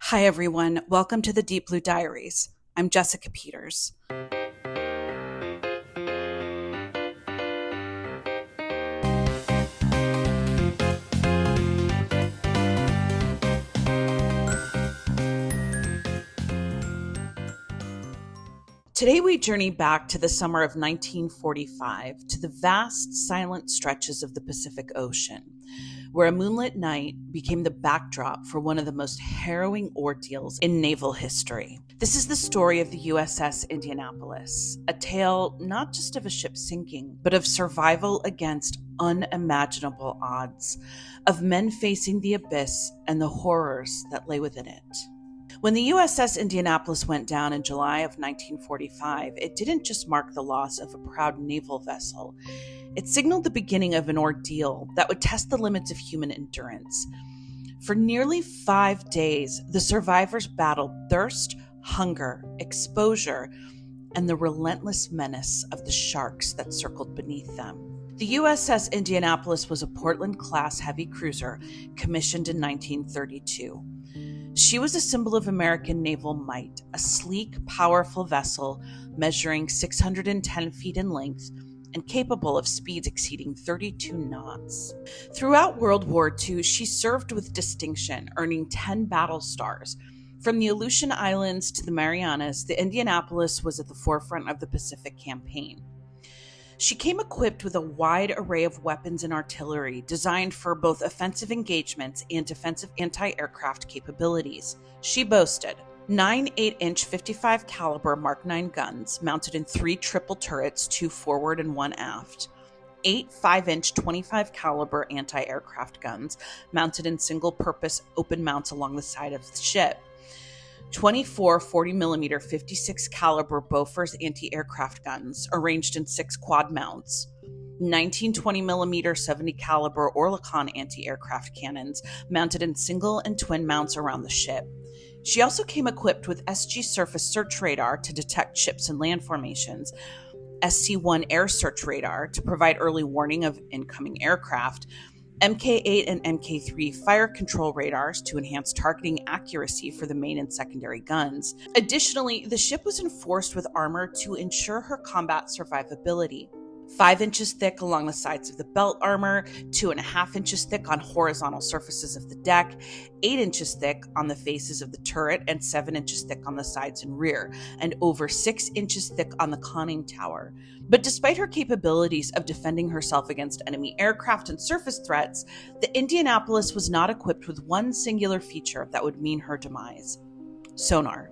Hi, everyone. Welcome to the Deep Blue Diaries. I'm Jessica Peters. Today, we journey back to the summer of 1945 to the vast, silent stretches of the Pacific Ocean, where a moonlit night became the backdrop for one of the most harrowing ordeals in naval history. This is the story of the USS Indianapolis, a tale not just of a ship sinking, but of survival against unimaginable odds, of men facing the abyss and the horrors that lay within it. When the USS Indianapolis went down in July of 1945, it didn't just mark the loss of a proud naval vessel. It signaled the beginning of an ordeal that would test the limits of human endurance. For nearly 5 days, the survivors battled thirst, hunger, exposure, and the relentless menace of the sharks that circled beneath them. The USS Indianapolis was a Portland-class heavy cruiser commissioned in 1932. She was a symbol of American naval might, a sleek, powerful vessel measuring 610 feet in length and capable of speeds exceeding 32 knots. Throughout World War II, she served with distinction, earning 10 battle stars. From the Aleutian Islands to the Marianas, the Indianapolis was at the forefront of the Pacific Campaign. She came equipped with a wide array of weapons and artillery designed for both offensive engagements and defensive anti-aircraft capabilities. She boasted 9 8-inch 55 caliber Mark 9 guns mounted in 3 triple turrets, 2 forward and 1 aft, 8 5-inch 25 caliber anti-aircraft guns mounted in single-purpose open mounts along the side of the ship, 24 40mm 56 caliber Bofors anti-aircraft guns arranged in 6 quad mounts, 19 20mm 70 caliber Oerlikon anti-aircraft cannons mounted in single and twin mounts around the ship. She also came equipped with SG surface search radar to detect ships and land formations, SC-1 air search radar to provide early warning of incoming aircraft, Mk8 and Mk3 fire control radars to enhance targeting accuracy for the main and secondary guns. Additionally, the ship was enforced with armor to ensure her combat survivability. 5 inches thick along the sides of the belt armor, 2.5 inches thick on horizontal surfaces of the deck, 8 inches thick on the faces of the turret, and 7 inches thick on the sides and rear, and over 6 inches thick on the conning tower. But despite her capabilities of defending herself against enemy aircraft and surface threats, the Indianapolis was not equipped with one singular feature that would mean her demise: sonar.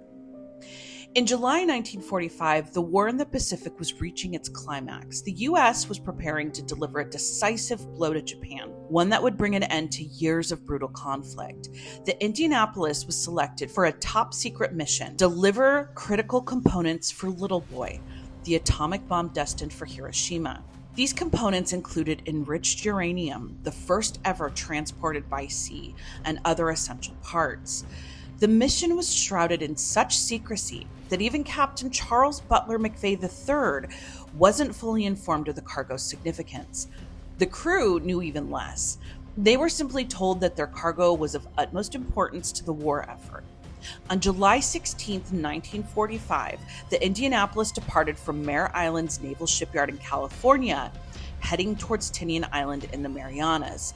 In July 1945, the war in the Pacific was reaching its climax. The U.S. was preparing to deliver a decisive blow to Japan, one that would bring an end to years of brutal conflict. The Indianapolis was selected for a top-secret mission: deliver critical components for Little Boy, the atomic bomb destined for Hiroshima. These components included enriched uranium, the first ever transported by sea, and other essential parts. The mission was shrouded in such secrecy that even Captain Charles Butler McVeigh III wasn't fully informed of the cargo's significance. The crew knew even less. They were simply told that their cargo was of utmost importance to the war effort. On July 16, 1945, the Indianapolis departed from Mare Island's naval shipyard in California, heading towards Tinian Island in the Marianas.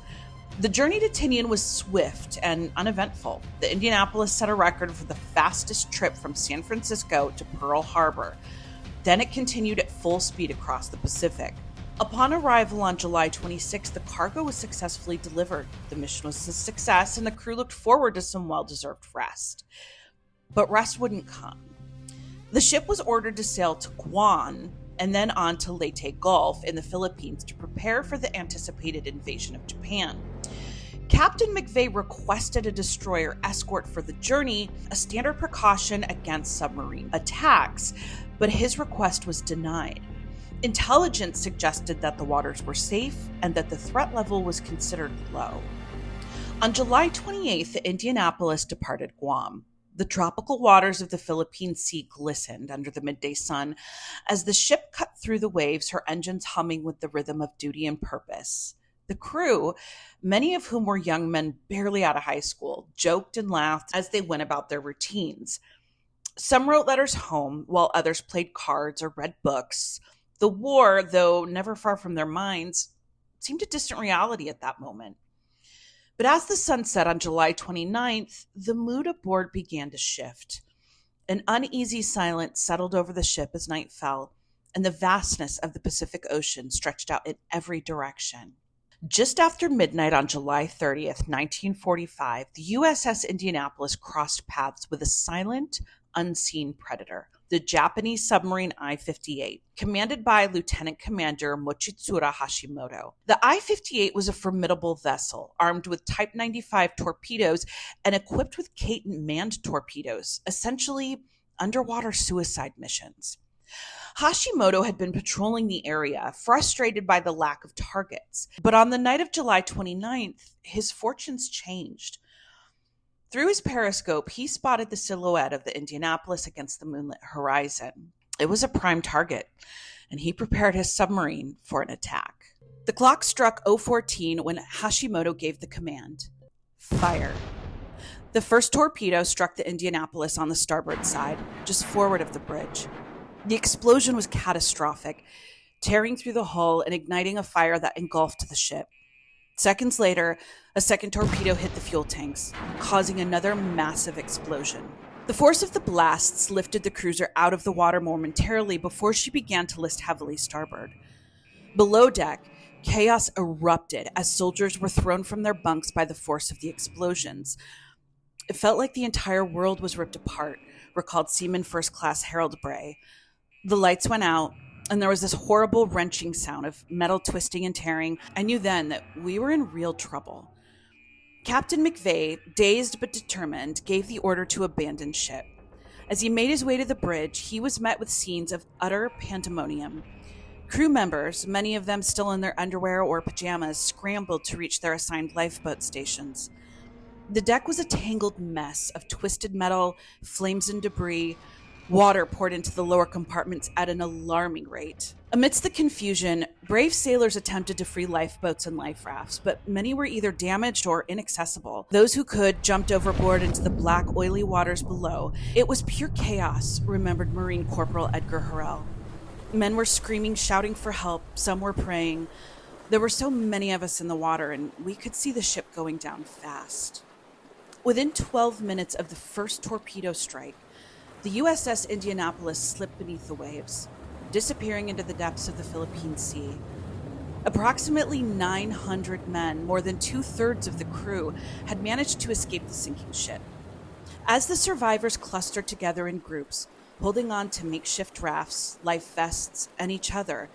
The journey to Tinian was swift and uneventful. The Indianapolis set a record for the fastest trip from San Francisco to Pearl Harbor. Then it continued at full speed across the Pacific. Upon arrival on July 26, the cargo was successfully delivered. The mission was a success, and the crew looked forward to some well-deserved rest. But rest wouldn't come. The ship was ordered to sail to Guam and then on to Leyte Gulf in the Philippines to prepare for the anticipated invasion of Japan. Captain McVeigh requested a destroyer escort for the journey, a standard precaution against submarine attacks, but his request was denied. Intelligence suggested that the waters were safe and that the threat level was considered low. On July 28th, the Indianapolis departed Guam. The tropical waters of the Philippine Sea glistened under the midday sun as the ship cut through the waves, her engines humming with the rhythm of duty and purpose. The crew, many of whom were young men barely out of high school, joked and laughed as they went about their routines. Some wrote letters home, while others played cards or read books. The war, though never far from their minds, seemed a distant reality at that moment. But as the sun set on July 29th, the mood aboard began to shift. An uneasy silence settled over the ship as night fell, and the vastness of the Pacific Ocean stretched out in every direction. Just after midnight on July 30th, 1945, the USS Indianapolis crossed paths with a silent, unseen predator, the Japanese submarine I-58, commanded by Lieutenant Commander Mochitsura Hashimoto. The I-58 was a formidable vessel, armed with Type 95 torpedoes and equipped with Kaiten manned torpedoes, essentially underwater suicide missions. Hashimoto had been patrolling the area, frustrated by the lack of targets. But on the night of July 29th, his fortunes changed. Through his periscope, he spotted the silhouette of the Indianapolis against the moonlit horizon. It was a prime target, and he prepared his submarine for an attack. The clock struck 014 when Hashimoto gave the command, "Fire." The first torpedo struck the Indianapolis on the starboard side, just forward of the bridge. The explosion was catastrophic, tearing through the hull and igniting a fire that engulfed the ship. Seconds later, a second torpedo hit the fuel tanks, causing another massive explosion. The force of the blasts lifted the cruiser out of the water momentarily before she began to list heavily starboard. Below deck, chaos erupted as soldiers were thrown from their bunks by the force of the explosions. It felt like the entire world was ripped apart, recalled Seaman First Class Harold Bray. The lights went out, and there was this horrible wrenching sound of metal twisting and tearing. I knew then that we were in real trouble. Captain McVeigh, dazed but determined, gave the order to abandon ship. As he made his way to the bridge, he was met with scenes of utter pandemonium. Crew members, many of them still in their underwear or pajamas, scrambled to reach their assigned lifeboat stations. The deck was a tangled mess of twisted metal, flames and debris. Water poured into the lower compartments at an alarming rate. Amidst the confusion, brave sailors attempted to free lifeboats and life rafts, but many were either damaged or inaccessible. Those who could jumped overboard into the black, oily waters below. It was pure chaos, remembered Marine Corporal Edgar Harrell. Men were screaming, shouting for help. Some were praying. There were so many of us in the water, and we could see the ship going down fast. Within 12 minutes of the first torpedo strike, the USS Indianapolis slipped beneath the waves, disappearing into the depths of the Philippine Sea. Approximately 900 men, more than 2/3 of the crew, had managed to escape the sinking ship. As the survivors clustered together in groups, holding on to makeshift rafts, life vests, and each other,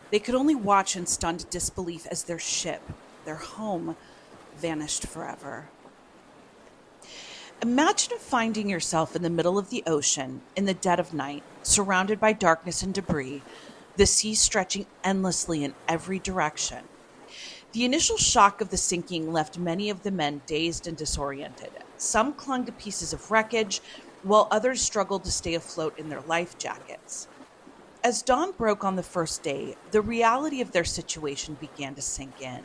they could only watch in stunned disbelief as their ship, their home, vanished forever. Imagine finding yourself in the middle of the ocean, in the dead of night, surrounded by darkness and debris, the sea stretching endlessly in every direction. The initial shock of the sinking left many of the men dazed and disoriented. Some clung to pieces of wreckage, while others struggled to stay afloat in their life jackets. As dawn broke on the first day, the reality of their situation began to sink in.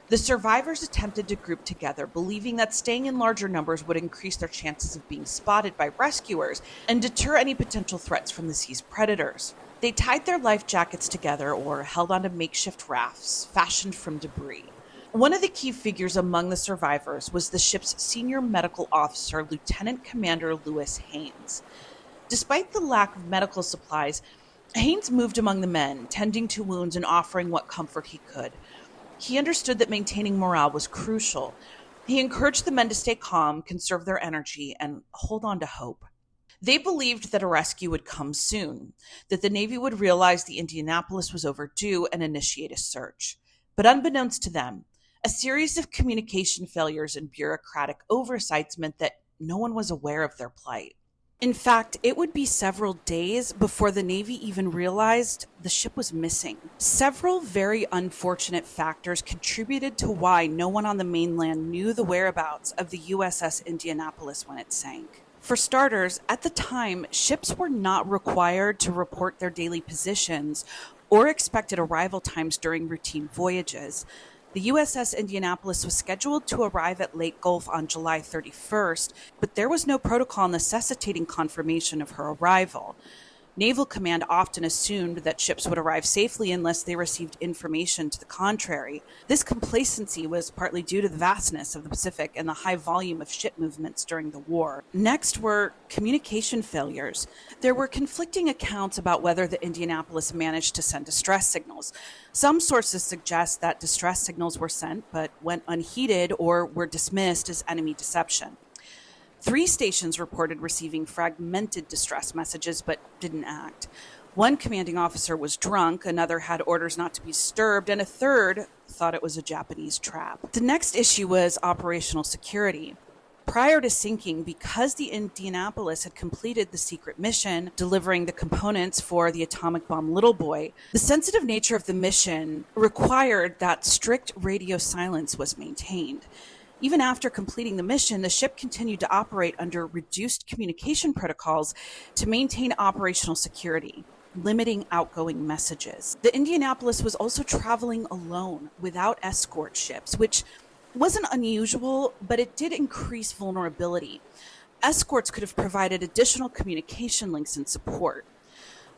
The survivors attempted to group together, believing that staying in larger numbers would increase their chances of being spotted by rescuers and deter any potential threats from the sea's predators. They tied their life jackets together or held onto makeshift rafts fashioned from debris. One of the key figures among the survivors was the ship's senior medical officer, Lieutenant Commander Lewis Haynes. Despite the lack of medical supplies, Haynes moved among the men, tending to wounds and offering what comfort he could. He understood that maintaining morale was crucial. He encouraged the men to stay calm, conserve their energy, and hold on to hope. They believed that a rescue would come soon, that the Navy would realize the Indianapolis was overdue and initiate a search. But unbeknownst to them, a series of communication failures and bureaucratic oversights meant that no one was aware of their plight. In fact, it would be several days before the Navy even realized the ship was missing. Several very unfortunate factors contributed to why no one on the mainland knew the whereabouts of the USS Indianapolis when it sank. For starters, at the time, ships were not required to report their daily positions or expected arrival times during routine voyages. The USS Indianapolis was scheduled to arrive at Lake Gulf on July 31st, but there was no protocol necessitating confirmation of her arrival. Naval Command often assumed that ships would arrive safely unless they received information to the contrary. This complacency was partly due to the vastness of the Pacific and the high volume of ship movements during the war. Next were communication failures. There were conflicting accounts about whether the Indianapolis managed to send distress signals. Some sources suggest that distress signals were sent but went unheeded or were dismissed as enemy deception. 3 stations reported receiving fragmented distress messages but didn't act. One commanding officer was drunk, another had orders not to be disturbed, and a third thought it was a Japanese trap. The next issue was operational security. Prior to sinking, because the Indianapolis had completed the secret mission, delivering the components for the atomic bomb Little Boy, the sensitive nature of the mission required that strict radio silence was maintained. Even after completing the mission, the ship continued to operate under reduced communication protocols to maintain operational security, limiting outgoing messages. The Indianapolis was also traveling alone without escort ships, which wasn't unusual, but it did increase vulnerability. Escorts could have provided additional communication links and support.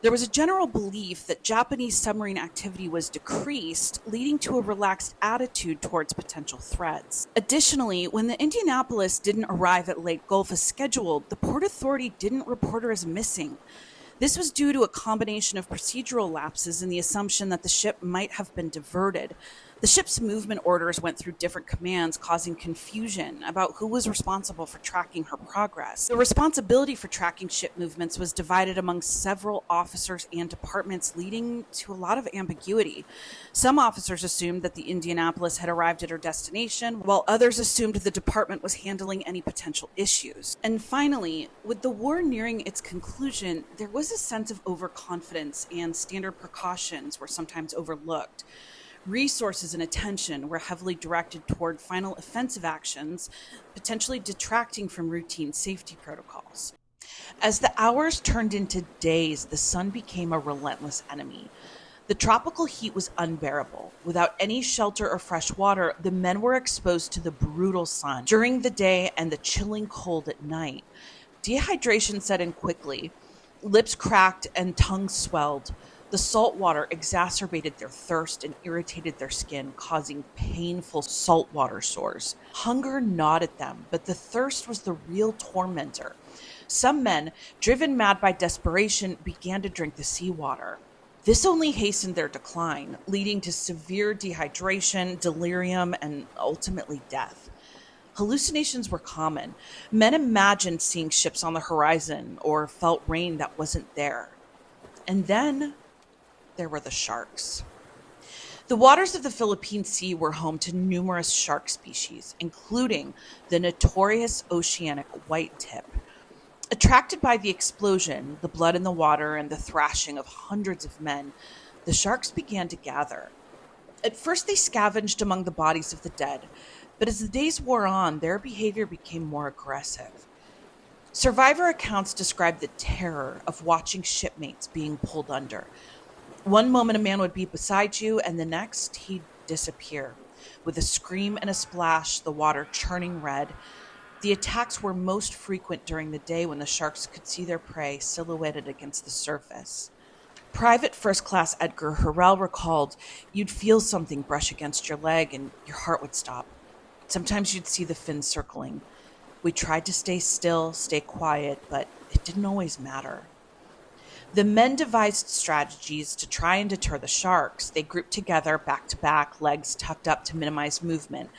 There was a general belief that Japanese submarine activity was decreased, leading to a relaxed attitude towards potential threats. Additionally, when the Indianapolis didn't arrive at Lake Gulf as scheduled, the Port Authority didn't report her as missing. This was due to a combination of procedural lapses and the assumption that the ship might have been diverted. The ship's movement orders went through different commands, causing confusion about who was responsible for tracking her progress. The responsibility for tracking ship movements was divided among several officers and departments, leading to a lot of ambiguity. Some officers assumed that the Indianapolis had arrived at her destination, while others assumed the department was handling any potential issues. And finally, with the war nearing its conclusion, there was a sense of overconfidence, and standard precautions were sometimes overlooked. Resources and attention were heavily directed toward final offensive actions, potentially detracting from routine safety protocols. As the hours turned into days, the sun became a relentless enemy. The tropical heat was unbearable. Without any shelter or fresh water, the men were exposed to the brutal sun during the day and the chilling cold at night. Dehydration set in quickly. Lips cracked and tongues swelled. The salt water exacerbated their thirst and irritated their skin, causing painful saltwater sores. Hunger gnawed at them, but the thirst was the real tormentor. Some men, driven mad by desperation, began to drink the seawater. This only hastened their decline, leading to severe dehydration, delirium, and ultimately death. Hallucinations were common. Men imagined seeing ships on the horizon or felt rain that wasn't there. And then there were the sharks. The waters of the Philippine Sea were home to numerous shark species, including the notorious oceanic white tip. Attracted by the explosion, the blood in the water, and the thrashing of hundreds of men, the sharks began to gather. At first, they scavenged among the bodies of the dead, but as the days wore on, their behavior became more aggressive. Survivor accounts describe the terror of watching shipmates being pulled under. One moment a man would be beside you, and the next he'd disappear. With a scream and a splash, the water churning red. The attacks were most frequent during the day when the sharks could see their prey silhouetted against the surface. Private First Class Edgar Harrell recalled, "You'd feel something brush against your leg and your heart would stop. Sometimes you'd see the fins circling. We tried to stay still, stay quiet, but it didn't always matter." The men devised strategies to try and deter the sharks. They grouped together, back to back, legs tucked up to minimize movement.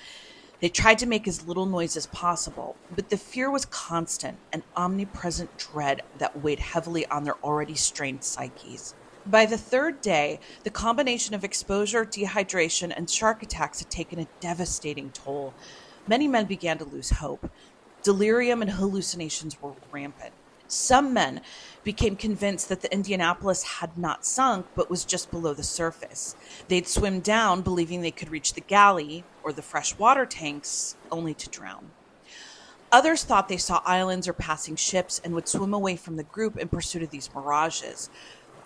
They tried to make as little noise as possible, but the fear was constant, an omnipresent dread that weighed heavily on their already strained psyches. By the third day, the combination of exposure, dehydration, and shark attacks had taken a devastating toll. Many men began to lose hope. Delirium and hallucinations were rampant. Some men became convinced that the Indianapolis had not sunk, but was just below the surface. They'd swim down, believing they could reach the galley or the fresh water tanks, only to drown. Others thought they saw islands or passing ships and would swim away from the group in pursuit of these mirages.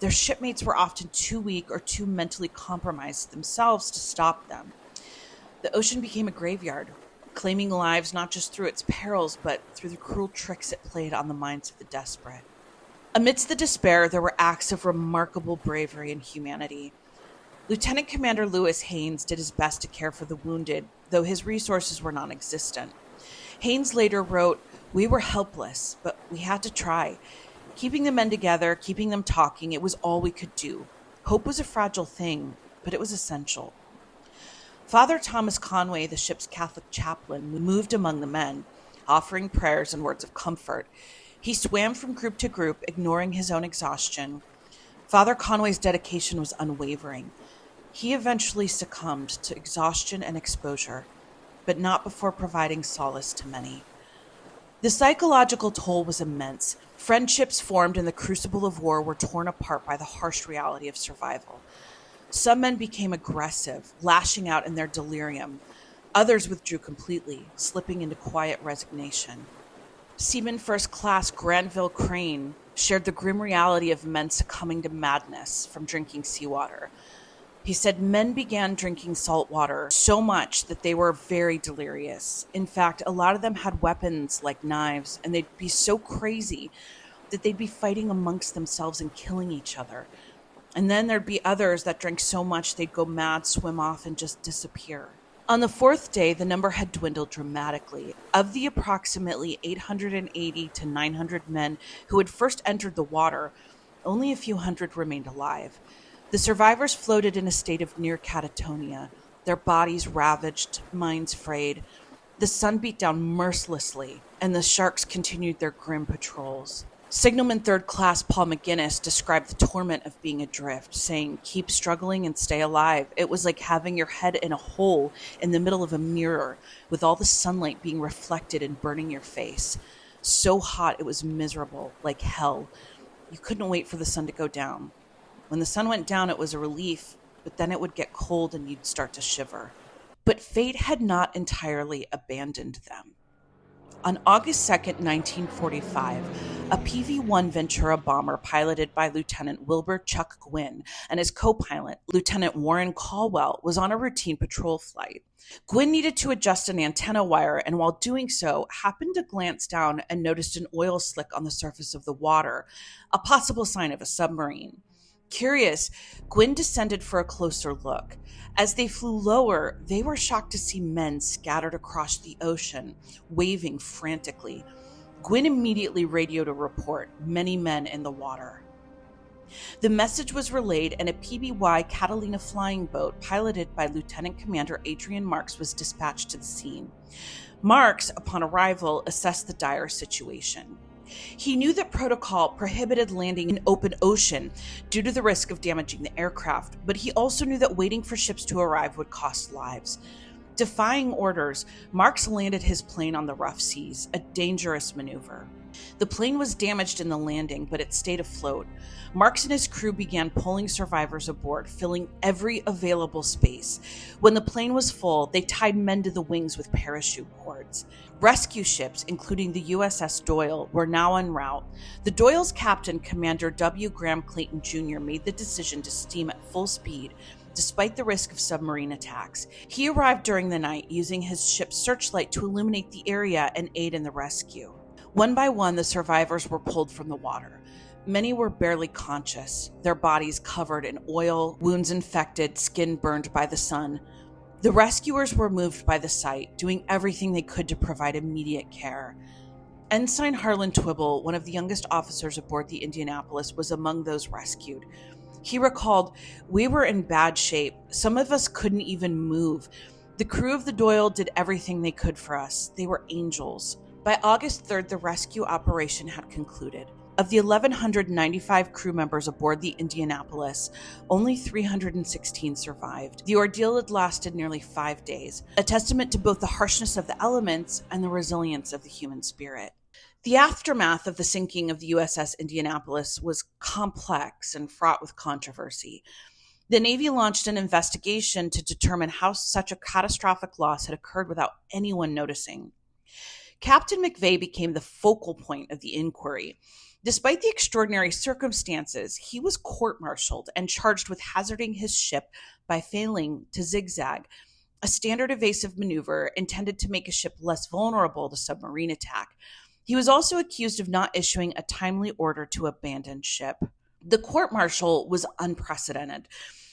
Their shipmates were often too weak or too mentally compromised themselves to stop them. The ocean became a graveyard, claiming lives not just through its perils, but through the cruel tricks it played on the minds of the desperate. Amidst the despair, there were acts of remarkable bravery and humanity. Lieutenant Commander Lewis Haynes did his best to care for the wounded, though his resources were non-existent. Haynes later wrote, "We were helpless, but we had to try. Keeping the men together, keeping them talking, it was all we could do. Hope was a fragile thing, but it was essential." Father Thomas Conway, the ship's Catholic chaplain, moved among the men, offering prayers and words of comfort. He swam from group to group, ignoring his own exhaustion. Father Conway's dedication was unwavering. He eventually succumbed to exhaustion and exposure, but not before providing solace to many. The psychological toll was immense. Friendships formed in the crucible of war were torn apart by the harsh reality of survival. Some men became aggressive, lashing out in their delirium. Others withdrew completely, slipping into quiet resignation. Seaman First Class Granville Crane shared the grim reality of men succumbing to madness from drinking seawater. He said men began drinking salt water so much that they were very delirious. In fact, a lot of them had weapons like knives, and they'd be so crazy that they'd be fighting amongst themselves and killing each other. And then there'd be others that drank so much they'd go mad, swim off, and just disappear. On the fourth day, the number had dwindled dramatically. Of the approximately 880 to 900 men who had first entered the water, only a few hundred remained alive. The survivors floated in a state of near catatonia, their bodies ravaged, minds frayed. The sun beat down mercilessly, and the sharks continued their grim patrols. Signalman Third Class Paul McGinnis described the torment of being adrift, saying, "Keep struggling and stay alive. It was like having your head in a hole in the middle of a mirror, with all the sunlight being reflected and burning your face. So hot it was miserable, like hell. You couldn't wait for the sun to go down. When the sun went down, it was a relief, but then it would get cold and you'd start to shiver." But fate had not entirely abandoned them. On August 2nd, 1945, a PV-1 Ventura bomber piloted by Lieutenant Wilbur Chuck Gwynn and his co-pilot, Lieutenant Warren Caldwell, was on a routine patrol flight. Gwynn needed to adjust an antenna wire, and while doing so, happened to glance down and noticed an oil slick on the surface of the water, a possible sign of a submarine. Curious, Gwynn descended for a closer look. As they flew lower, they were shocked to see men scattered across the ocean, waving frantically. Gwynn immediately radioed a report, "Many men in the water." The message was relayed, and a PBY Catalina flying boat piloted by Lieutenant Commander Adrian Marks was dispatched to the scene. Marks, upon arrival, assessed the dire situation. He knew that protocol prohibited landing in open ocean due to the risk of damaging the aircraft, but he also knew that waiting for ships to arrive would cost lives. Defying orders, Marks landed his plane on the rough seas, a dangerous maneuver. The plane was damaged in the landing, but it stayed afloat. Marks and his crew began pulling survivors aboard, filling every available space. When the plane was full, they tied men to the wings with parachute cords. Rescue ships, including the USS Doyle, were now en route. The Doyle's captain, Commander W. Graham Clayton Jr., made the decision to steam at full speed, despite the risk of submarine attacks. He arrived during the night, using his ship's searchlight to illuminate the area and aid in the rescue. One by one, the survivors were pulled from the water. Many were barely conscious, their bodies covered in oil, wounds infected, skin burned by the sun. The rescuers were moved by the sight, doing everything they could to provide immediate care. Ensign Harlan Twibble, one of the youngest officers aboard the Indianapolis, was among those rescued. He recalled, "We were in bad shape. Some of us couldn't even move. The crew of the Doyle did everything they could for us. They were angels." By August 3rd, the rescue operation had concluded. Of the 1,195 crew members aboard the Indianapolis, only 316 survived. The ordeal had lasted nearly 5 days, a testament to both the harshness of the elements and the resilience of the human spirit. The aftermath of the sinking of the USS Indianapolis was complex and fraught with controversy. The Navy launched an investigation to determine how such a catastrophic loss had occurred without anyone noticing. Captain McVeigh became the focal point of the inquiry. Despite the extraordinary circumstances, he was court-martialed and charged with hazarding his ship by failing to zigzag. a standard evasive maneuver intended to make a ship less vulnerable to submarine attack. He was also accused of not issuing a timely order to abandon ship. The court-martial was unprecedented.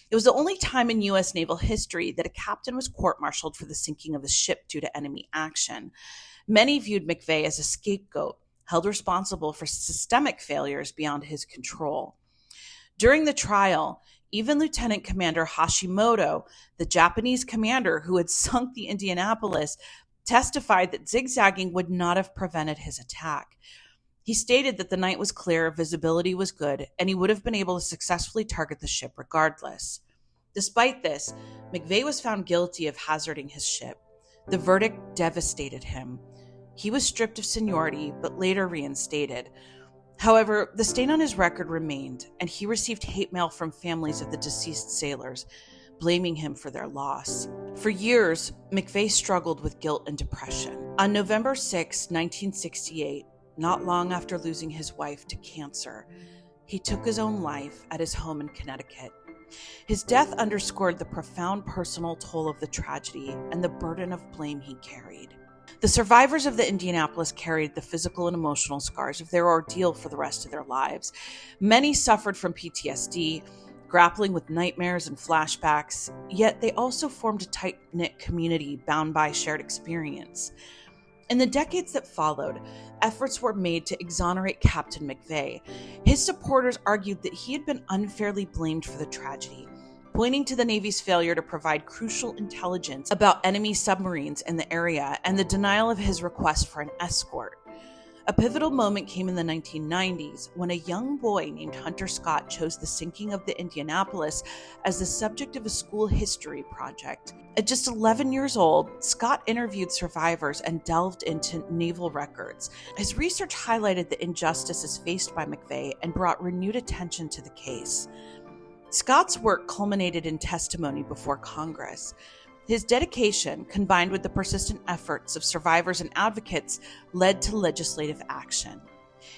It was the only time in U.S. naval history that a captain was court-martialed for the sinking of a ship due to enemy action. Many viewed McVeigh as a scapegoat, held responsible for systemic failures beyond his control. During the trial, even Lieutenant Commander Hashimoto, the Japanese commander who had sunk the Indianapolis, testified that zigzagging would not have prevented his attack. He stated that the night was clear, visibility was good, and he would have been able to successfully target the ship regardless. Despite this, McVeigh was found guilty of hazarding his ship. The verdict devastated him. He was stripped of seniority, but later reinstated. However, the stain on his record remained, and he received hate mail from families of the deceased sailors, blaming him for their loss. For years, McVeigh struggled with guilt and depression. On November 6, 1968, not long after losing his wife to cancer, he took his own life at his home in Connecticut. His death underscored the profound personal toll of the tragedy and the burden of blame he carried. The survivors of the Indianapolis carried the physical and emotional scars of their ordeal for the rest of their lives. Many suffered from PTSD, grappling with nightmares and flashbacks, yet they also formed a tight-knit community bound by shared experience. In the decades that followed, efforts were made to exonerate Captain McVeigh. His supporters argued that he had been unfairly blamed for the tragedy, pointing to the Navy's failure to provide crucial intelligence about enemy submarines in the area and the denial of his request for an escort. A pivotal moment came in the 1990s when a young boy named Hunter Scott chose the sinking of the Indianapolis as the subject of a school history project. At just 11 years old, Scott interviewed survivors and delved into naval records. His research highlighted the injustices faced by McVeigh and brought renewed attention to the case. Scott's work culminated in testimony before Congress. His dedication, combined with the persistent efforts of survivors and advocates, led to legislative action.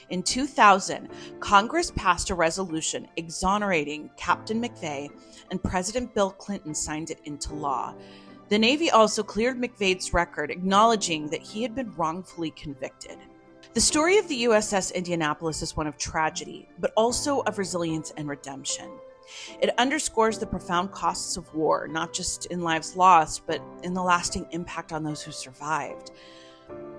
In 2000, Congress passed a resolution exonerating Captain McVeigh, and President Bill Clinton signed it into law. The Navy also cleared McVeigh's record, acknowledging that he had been wrongfully convicted. The story of the USS Indianapolis is one of tragedy, but also of resilience and redemption. It underscores the profound costs of war, not just in lives lost, but in the lasting impact on those who survived.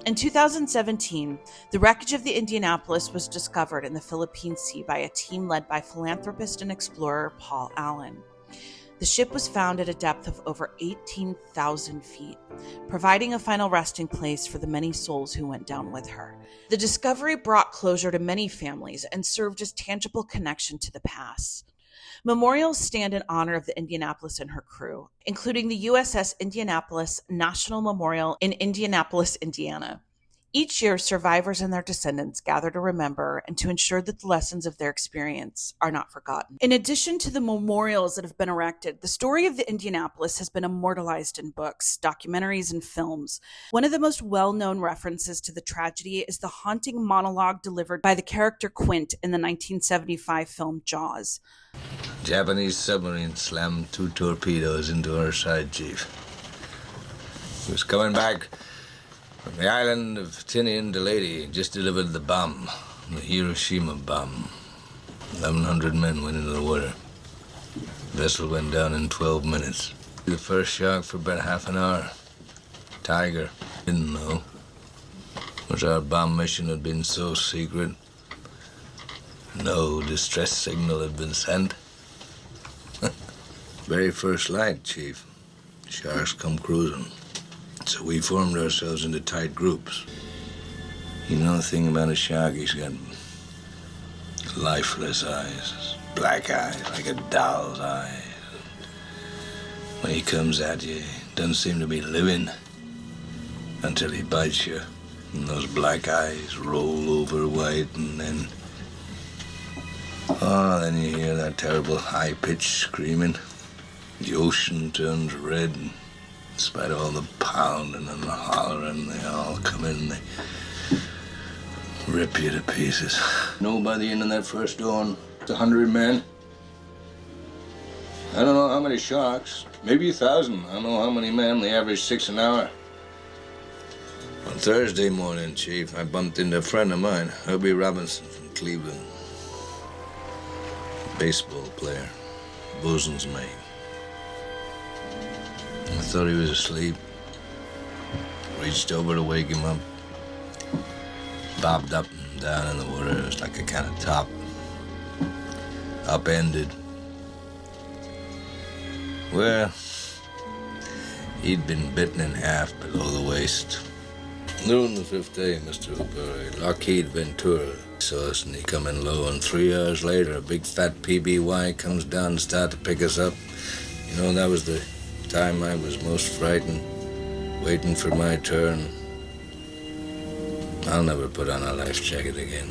In 2017, the wreckage of the Indianapolis was discovered in the Philippine Sea by a team led by philanthropist and explorer Paul Allen. The ship was found at a depth of over 18,000 feet, providing a final resting place for the many souls who went down with her. The discovery brought closure to many families and served as tangible connection to the past. Memorials stand in honor of the Indianapolis and her crew, including the USS Indianapolis National Memorial in Indianapolis, Indiana. Each year, survivors and their descendants gather to remember and to ensure that the lessons of their experience are not forgotten. In addition to the memorials that have been erected, the story of the Indianapolis has been immortalized in books, documentaries, and films. One of the most well-known references to the tragedy is the haunting monologue delivered by the character Quint in the 1975 film Jaws. Japanese submarine slammed 2 torpedoes into our side, Chief. He was coming back from the island of Tinian to Leyte, just delivered the bomb, the Hiroshima bomb. 1,100 men went into the water. The vessel went down in 12 minutes. The first shock for about half an hour. Tiger. Didn't know. Was our bomb mission had been so secret. No distress signal had been sent. Very first light, Chief. Sharks come cruising. So we formed ourselves into tight groups. You know the thing about a shark, he's got lifeless eyes, black eyes, like a doll's eyes. When he comes at you, he doesn't seem to be living until he bites you. And those black eyes roll over white, and then you hear that terrible high-pitched screaming. The ocean turns red. In spite of all the pounding and the hollering, they all come in and they rip you to pieces. Know by the end of that first dawn, it's 100 men. I don't know how many sharks, maybe 1,000. I don't know how many men. They average 6 an hour. On Thursday morning, Chief, I bumped into a friend of mine, Herbie Robinson from Cleveland. Baseball player, bosun's mate. I thought he was asleep. Reached over to wake him up. Bobbed up and down in the water. It was like a kind of top. Upended. Well, he'd been bitten in half below the waist. Noon the 5th day, Mr. Hooper, Lockheed Ventura saw us and he come in low, and 3 hours later, a big fat PBY comes down and started to pick us up. You know, that was the time I was most frightened, waiting for my turn. I'll never put on a life jacket again.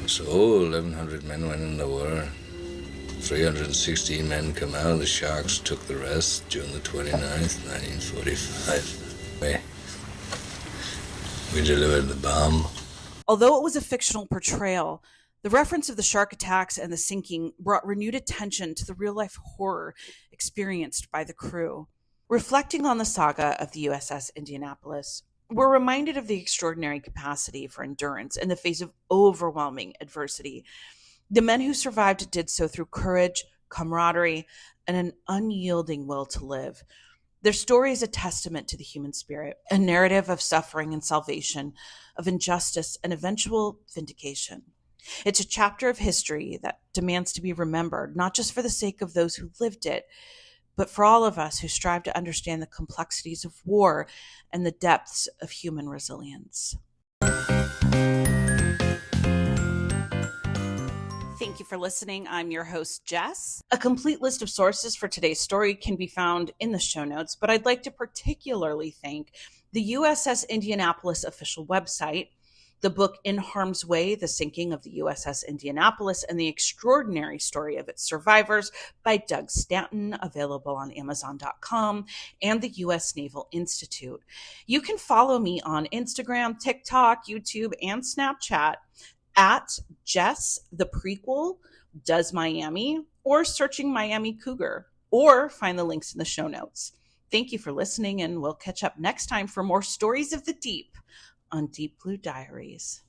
So 1,100 men went in the war. 316 men come out. The Sharks took the rest June the 29th, 1945. We delivered the bomb. Although it was a fictional portrayal, the reference of the shark attacks and the sinking brought renewed attention to the real-life horror experienced by the crew. Reflecting on the saga of the USS Indianapolis, we're reminded of the extraordinary capacity for endurance in the face of overwhelming adversity. The men who survived did so through courage, camaraderie, and an unyielding will to live. Their story is a testament to the human spirit, a narrative of suffering and salvation, of injustice and eventual vindication. It's a chapter of history that demands to be remembered, not just for the sake of those who lived it, but for all of us who strive to understand the complexities of war and the depths of human resilience. Thank you for listening. I'm your host, Jess. A complete list of sources for today's story can be found in the show notes, but I'd like to particularly thank the USS Indianapolis official website, the book In Harm's Way, The Sinking of the USS Indianapolis and the Extraordinary Story of Its Survivors by Doug Stanton, available on Amazon.com, and the U.S. Naval Institute. You can follow me on Instagram, TikTok, YouTube, and Snapchat at JessthePrequelDoesMiami, or searching Miami Cougar, or find the links in the show notes. Thank you for listening, and we'll catch up next time for more stories of the deep on Deep Blue Diaries.